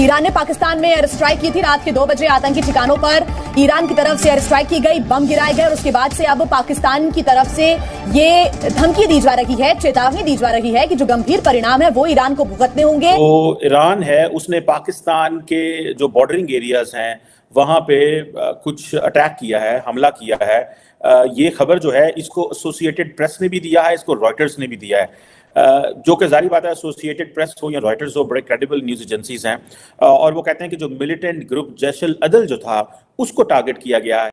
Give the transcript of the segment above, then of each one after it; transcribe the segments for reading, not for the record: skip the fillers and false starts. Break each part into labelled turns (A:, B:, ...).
A: Iran ने पाकिस्तान में air strike की थी रात के 2 बजे आतंकी ठिकानों पर ईरान की तरफ से एयर स्ट्राइक की गई, बम गिराए गए और उसके बाद से अब पाकिस्तान की तरफ से ये धमकी दी जा रही है, चेतावनी दी जा रही है कि जो गंभीर परिणाम है वो ईरान को भुगतने होंगे।
B: तो ईरान है उसने पाकिस्तान के जो बॉर्डरिंग एरियाज हैं वहां पे कुछ अटैक किया है, हमला किया है। ये खबर जो है इसको एसोसिएटेड प्रेस ने भी दिया है, इसको रॉयटर्स ने भी दिया है। जो कि जारी बात है, एसोसिएटेड प्रेस हो या रॉयटर्स हो, बड़े क्रेडिबल न्यूज एजेंसीज हैं और वो कहते हैं कि जो मिलिटेंट ग्रुप जैश अल अदल जो था उसको टारगेट किया गया है।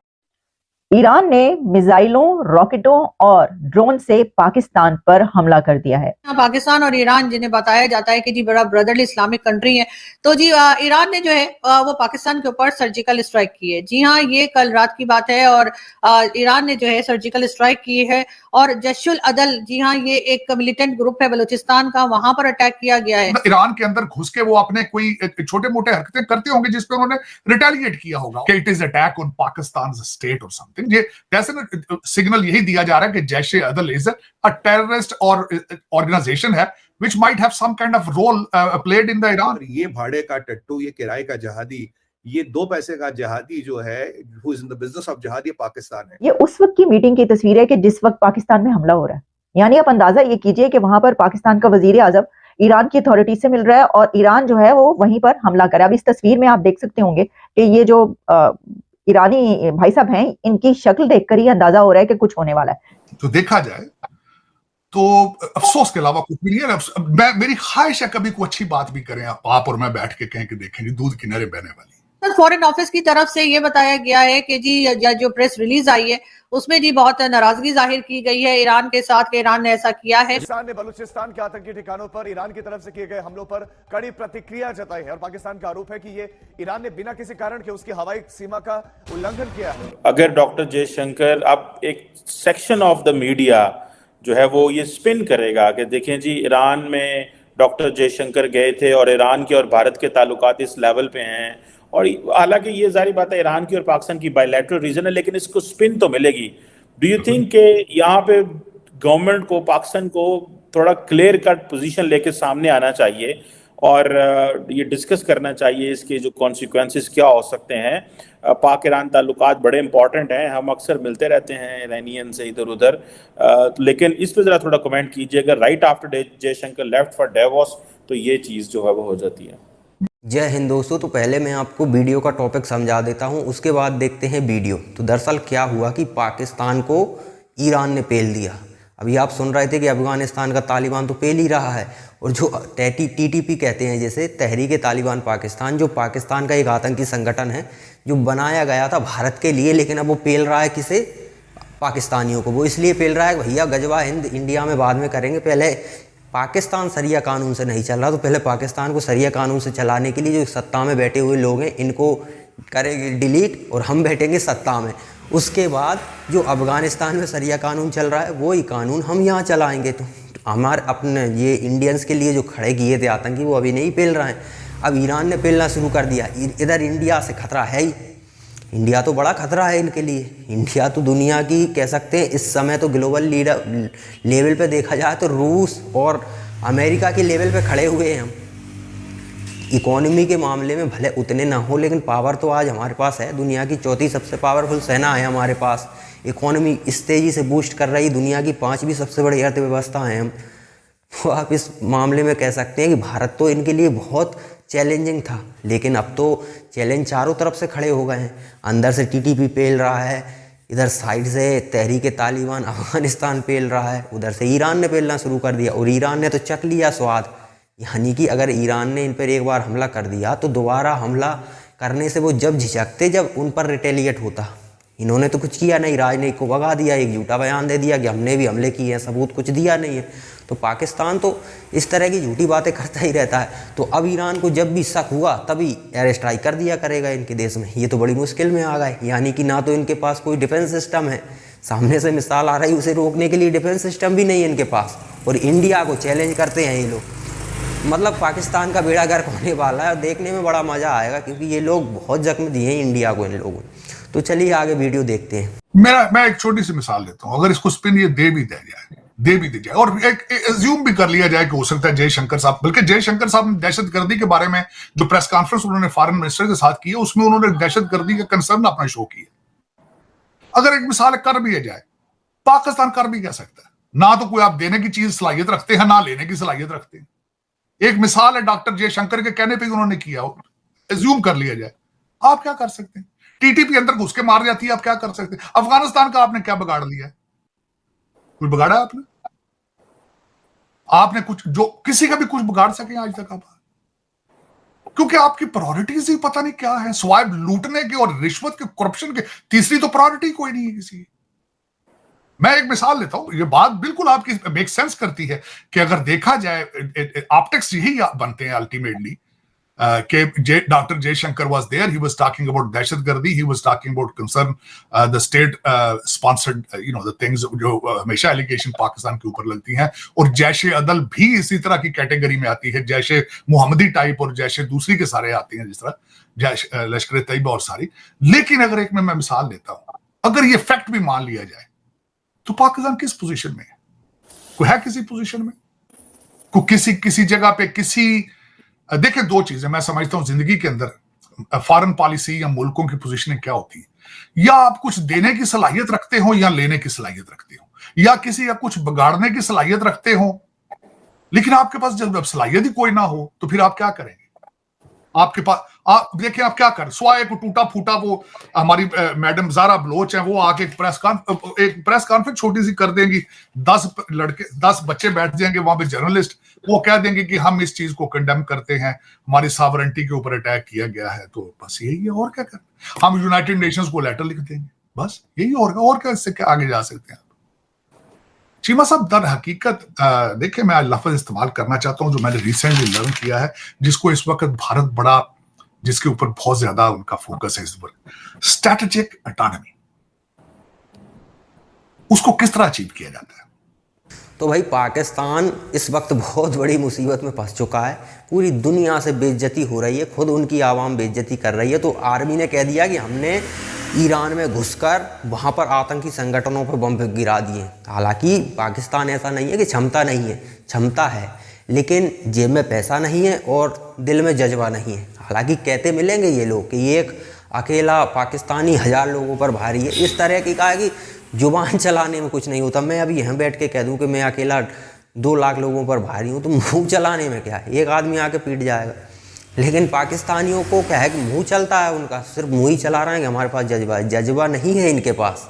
C: ईरान ने मिसाइलों, रॉकेटों और ड्रोन से पाकिस्तान पर हमला कर दिया है।
D: पाकिस्तान और ईरान जिन्हें बताया जाता है कि जी बड़ा ब्रदरली इस्लामिक कंट्री है, तो जी ईरान ने जो है वो पाकिस्तान के ऊपर सर्जिकल स्ट्राइक की है। जी हाँ, ये कल रात की बात है और ईरान ने जो है सर्जिकल स्ट्राइक की है और जैश अल अदल, जी हाँ, ये एक मिलिटेंट ग्रुप है बलूचिस्तान का, वहां पर अटैक किया गया है।
E: ईरान के अंदर घुस के वो अपने कोई छोटे मोटे हरकतें करते होंगे जिसपे उन्होंने रिटेलिएट किया होगा कि it is attack on Pakistan state और समथिंग। ये जैसे सिग्नल यही दिया जा रहा है कि जैश ए अदल इज अ टेररिस्ट और ऑर्गेनाइजेशन है which might have some kind of role played in the Iran।
F: ये भाड़े का टट्टू, ये किराए का जहादी, ये 2 पैसे का जहादी जो है who is in the business of jihad, ये पाकिस्तान है।
C: ये उस वक्त की मीटिंग की तस्वीर है कि जिस वक्त पाकिस्तान में हमला हो रहा है। यानी आप अंदाजा ये कीजिए कि वहां पर पाकिस्तान का वजीर आजम ईरान की अथॉरिटी से मिल रहा है और ईरान जो है वो वहीं पर हमला करे। अब इस तस्वीर में आप देख सकते होंगे कि ये जो ईरानी भाई साहब हैं, इनकी शक्ल देखकर ही अंदाजा हो रहा है कि कुछ होने वाला है।
E: तो देखा जाए तो अफसोस के अलावा कुछ भी नहीं है। मेरी ख्वाहिश है कभी कोई अच्छी बात भी करें आप और मैं बैठ के कहें कि देखें दूध किनारे बहने वाली।
D: फॉरेन ऑफिस की तरफ से ये बताया गया है कि जी जो प्रेस रिलीज आई है उसमें जी बहुत नाराजगी जाहिर की गई है ईरान के साथ कि ईरान ने ऐसा किया है।
G: पाकिस्तान ने बलूचिस्तान के आतंकी ठिकानों पर ईरान की तरफ से किए गए हमलों पर कड़ी प्रतिक्रिया जताई है और पाकिस्तान का आरोप है कि ये ईरान ने बिना किसी कारण के उसकी हवाई सीमा का उल्लंघन किया है।
B: अगर डॉक्टर जयशंकर अब एक सेक्शन ऑफ द मीडिया जो है वो ये स्पिन करेगा कि देखें जी ईरान में डॉक्टर जयशंकर गए थे और ईरान के और भारत के ताल्लुकात इस लेवल पे हैं, और हालांकि ये जारी बात है ईरान की और पाकिस्तान की बायलैटरल रीजन है, लेकिन इसको स्पिन तो मिलेगी। डू यू थिंक कि यहाँ पे गवर्नमेंट को, पाकिस्तान को थोड़ा क्लियर कट पोजीशन लेके सामने आना चाहिए और ये डिस्कस करना चाहिए इसके जो कॉन्सिक्वेंसेस क्या हो सकते हैं। पाक ईरान ताल्लुकात बड़े इंपॉर्टेंट हैं, हम अक्सर मिलते रहते हैं ईरानियन से इधर उधर, लेकिन इस पर ज़रा थोड़ा कमेंट कीजिए। अगर right after Jaishankar left for Davos तो ये चीज़ जो है वो हो जाती है।
H: जय हिंद दोस्तों, तो पहले मैं आपको वीडियो का टॉपिक समझा देता हूं, उसके बाद देखते हैं वीडियो। तो दरअसल क्या हुआ कि पाकिस्तान को ईरान ने पेल दिया। अभी आप सुन रहे थे कि अफगानिस्तान का तालिबान तो पेल ही रहा है, और जो TTP कहते हैं जैसे तहरीक तालिबान पाकिस्तान, जो पाकिस्तान का एक आतंकी संगठन है जो बनाया गया था भारत के लिए, लेकिन अब वो पेल रहा है किसे? पाकिस्तानियों को। वो इसलिए पेल रहा है कि भैया गजवा हिंद इंडिया में बाद में करेंगे, पहले पाकिस्तान शरिया कानून से नहीं चल रहा, तो पहले पाकिस्तान को शरिया कानून से चलाने के लिए जो सत्ता में बैठे हुए लोग हैं इनको करेंगे डिलीट और हम बैठेंगे सत्ता में। उसके बाद जो अफगानिस्तान में शरिया कानून चल रहा है वही कानून हम यहाँ चलाएंगे। तो हमारे अपने ये इंडियंस के लिए जो खड़े किए थे आतंकी वो अभी नहीं पेल रहे हैं, अब ईरान ने पेलना शुरू कर दिया। इधर इंडिया से खतरा है ही, इंडिया तो बड़ा खतरा है इनके लिए। इंडिया तो दुनिया की कह सकते हैं इस समय तो ग्लोबल लीडर लेवल पे देखा जाए तो रूस और अमेरिका के लेवल पे खड़े हुए हैं हम। इकोनॉमी के मामले में भले उतने ना हो, लेकिन पावर तो आज हमारे पास है। दुनिया की 4थी सबसे पावरफुल सेना है हमारे पास। इकोनॉमी इस तेज़ी से बूस्ट कर रही, दुनिया की 5वीं सबसे बड़ी अर्थव्यवस्था है हम। तो आप इस मामले में कह सकते हैं कि भारत तो इनके लिए बहुत चैलेंजिंग था, लेकिन अब तो चैलेंज चारों तरफ से खड़े हो गए हैं। अंदर से TTP पेल रहा है, इधर साइड से तहरीक तालिबान अफगानिस्तान पेल रहा है, उधर से ईरान ने पेलना शुरू कर दिया और ईरान ने तो चख लिया स्वाद। यानी कि अगर ईरान ने इन पर एक बार हमला कर दिया तो दोबारा हमला करने से वो जब झिझकते जब उन पर रिटेलिएट होता। इन्होंने तो कुछ किया नहीं, राजनयिक को भगा दिया, एक झूठा बयान दे दिया कि हमने भी हमले किए हैं, सबूत कुछ दिया नहीं है। तो पाकिस्तान तो इस तरह की झूठी बातें करता ही रहता है। तो अब ईरान को जब भी शक हुआ तभी एयर स्ट्राइक कर दिया करेगा इनके देश में। ये तो बड़ी मुश्किल में आ गए, यानी कि ना तो इनके पास कोई डिफेंस सिस्टम है, सामने से मिसाल आ रही उसे रोकने के लिए डिफेंस सिस्टम भी नहीं है इनके पास, और इंडिया को चैलेंज करते हैं ये लोग। मतलब पाकिस्तान का बेड़ा गर्क होने वाला है और देखने में बड़ा मजा आएगा, क्योंकि ये लोग बहुत जख्म दिए हैं इंडिया को इन लोगों ने। तो चलिए आगे वीडियो देखते हैं।
E: मैं एक छोटी सी मिसाल देता हूँ। अगर इसको स्पिन ये दे भी दिया जाए दे भी दी जाए और एक एज्यूम भी कर लिया जाए कि हो सकता है जयशंकर साहब, बल्कि जयशंकर साहब ने दहशतगर्दी के बारे में जो प्रेस कॉन्फ्रेंस उन्होंने फॉरेन मिनिस्टर के साथ की है उसमें उन्होंने दहशतगर्दी का कंसर्न अपना शो किया। अगर एक मिसाल कर भी जाए, पाकिस्तान कर भी क्या सकता है? ना तो कोई आप देने की चीज सलाहियत रखते हैं, ना लेने की सलाहियत रखते हैं। एक मिसाल है डॉक्टर जयशंकर के कहने पे उन्होंने किया, एज्यूम कर लिया जाए, आप क्या कर सकते हैं? टीटीपी अंदर घुस के मार जाती है, आप क्या कर सकते हैं? अफगानिस्तान का आपने क्या बिगाड़ लिया है? कुछ बिगाड़ा आपने? आपने कुछ जो किसी का भी कुछ बिगाड़ सके आज तक आप? क्योंकि आपकी प्रायोरिटीज ही पता नहीं क्या है, स्वाइप लूटने के और रिश्वत के, करप्शन के, तीसरी तो प्रायोरिटी कोई नहीं है किसी की। मैं एक मिसाल लेता हूं, ये बात बिल्कुल आपकी मेक सेंस करती है कि अगर देखा जाए ऑप्टिक्स यही बनते हैं अल्टीमेटली कि doctor Jaishankar was there, he was talking about दहशतगर्दी, he was talking about concern the state sponsored the things जो हमेशा एलिगेशन पाकिस्तान के ऊपर लगती हैं, और जैशे अदल भी इसी तरह की कैटेगरी में आती है, जैशे मोहम्मदी टाइप और जैशे दूसरी के सारे आते हैं, जिस तरह जैश लश्कर तैयबा और सारी। लेकिन अगर एक मैं मिसाल लेता हूं, अगर ये फैक्ट भी मान लिया जाए तो पाकिस्तान किस पोजीशन में है? कोई है किसी पोजीशन में? को किसी जगह पे देखिए, दो चीजें मैं समझता हूं जिंदगी के अंदर, फॉरेन पॉलिसी या मुल्कों की पोजीशनिंग क्या होती है, या आप कुछ देने की सलाहियत रखते हो या लेने की सलाहियत रखते हो, या किसी का कुछ बिगाड़ने की सलाहियत रखते हो। लेकिन आपके पास जब सलाहियत ही कोई ना हो तो फिर आप क्या करेंगे? आपके पास आप देखिए आप क्या कर, स्वाए को टूटा फूटा वो हमारी मैडम जारा बलोच है, वो आके एक प्रेस कॉन्फ्रेंस छोटी सी कर देंगी, 10 बच्चे बैठ जाएंगे वहां पे जर्नलिस्ट, वो कह देंगे कि हम इस चीज को कंडेम करते हैं, हमारी सॉवरेंटी के ऊपर अटैक किया गया है। तो बस यही है, और क्या कर, हम यूनाइटेड नेशंस को लेटर लिख देंगे, बस यही, और क्या, इससे क्या आगे जा सकते हैं? चीमा साहब, दर हकीकत देखिए, मैं लफ्ज इस्तेमाल करना चाहता हूं जो मैंने रिसेंटली लर्न किया है, जिसको इस वक्त भारत बड़ा, जिसके ऊपर बहुत ज्यादा उनका फोकस है इस वक्त, स्ट्रेटेजिक ऑटोनॉमी। उसको किस तरह अचीव किया जाता है?
H: तो भाई, पाकिस्तान इस वक्त बहुत बड़ी मुसीबत में फंस चुका है, पूरी दुनिया से बेइज्जती हो रही है, खुद उनकी आवाम बेइज्जती कर रही है। तो आर्मी ने कह दिया कि हमने ईरान में घुसकर वहाँ पर आतंकी संगठनों पर बम गिरा दिए। हालांकि पाकिस्तान ऐसा नहीं है कि क्षमता नहीं है, क्षमता है, लेकिन जेब में पैसा नहीं है और दिल में जज्बा नहीं है। हालांकि कहते मिलेंगे ये लोग कि ये एक अकेला पाकिस्तानी 1000 लोगों पर भारी है, इस तरह की कहा कि जुबान चलाने में कुछ नहीं होता। मैं अभी यहाँ बैठ के कह दूँ कि मैं अकेला 2 लाख लोगों पर भारी हूँ, तो मुँह चलाने में क्या है, एक आदमी आके पीट जाएगा। लेकिन पाकिस्तानियों को क्या है कि मुंह चलता है उनका, सिर्फ मुंह ही चला रहे हैं कि हमारे पास जज्बा है। जज्बा नहीं है इनके पास,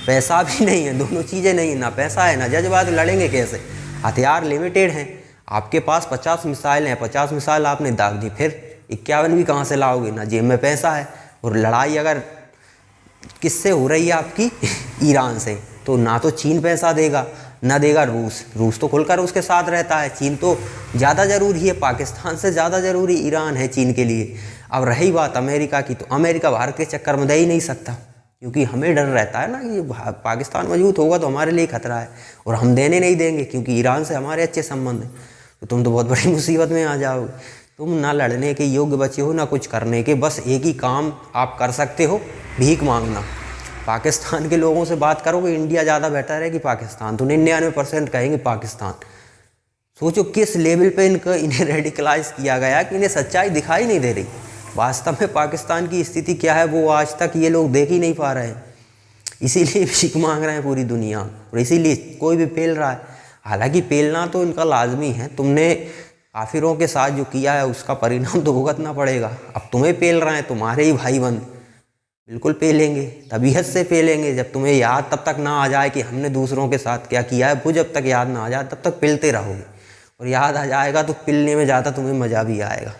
H: पैसा भी नहीं है, दोनों चीज़ें नहीं है, ना पैसा है ना जज्बा, तो लड़ेंगे कैसे? हथियार लिमिटेड हैं, आपके पास 50 मिसाइल हैं, 50 मिसाइल आपने दाग दी, फिर 51 भी कहाँ से लाओगे? ना जेब में पैसा है, और लड़ाई अगर किससे हो रही है आपकी? ईरान से। तो ना तो चीन पैसा देगा, ना देगा रूस तो खुलकर उसके साथ रहता है। चीन तो ज़्यादा ज़रूरी है, पाकिस्तान से ज़्यादा ज़रूरी ईरान है चीन के लिए। अब रही बात अमेरिका की, तो अमेरिका भारत के चक्कर में दे ही नहीं सकता, क्योंकि हमें डर रहता है ना कि पाकिस्तान मजबूत होगा तो हमारे लिए खतरा है, और हम देने नहीं देंगे क्योंकि ईरान से हमारे अच्छे संबंध हैं। तो तुम तो बहुत बड़ी मुसीबत में आ जाओगे। तुम ना लड़ने के योग्य बचे हो, ना कुछ करने के, बस एक ही काम आप कर सकते हो, भीख मांगना। पाकिस्तान के लोगों से बात करोगे इंडिया ज़्यादा बेटर है कि पाकिस्तान, तो 99% कहेंगे पाकिस्तान। सोचो किस लेवल पे इन्हें रेडिकलाइज किया गया कि इन्हें सच्चाई दिखाई नहीं दे रही। वास्तव में पाकिस्तान की स्थिति क्या है वो आज तक ये लोग देख ही नहीं पा रहे हैं, इसीलिए भीख मांग रहे हैं पूरी दुनिया, और इसीलिए कोई भी पेल रहा है। हालांकि पेलना तो इनका लाजमी है, तुमने काफिरों के साथ जो किया है उसका परिणाम तो भुगतना पड़ेगा। अब तुम्हें पेल रहे हैं, तुम्हारे ही भाई बंद बिल्कुल पेलेंगे, तबीयत से पेलेंगे। जब तुम्हें याद तब तक ना आ जाए कि हमने दूसरों के साथ क्या किया है, वो जब तक याद ना आ जाए तब तक पिलते रहोगे, और याद आ जाएगा तो पिलने में ज़्यादा तुम्हें मज़ा भी आएगा।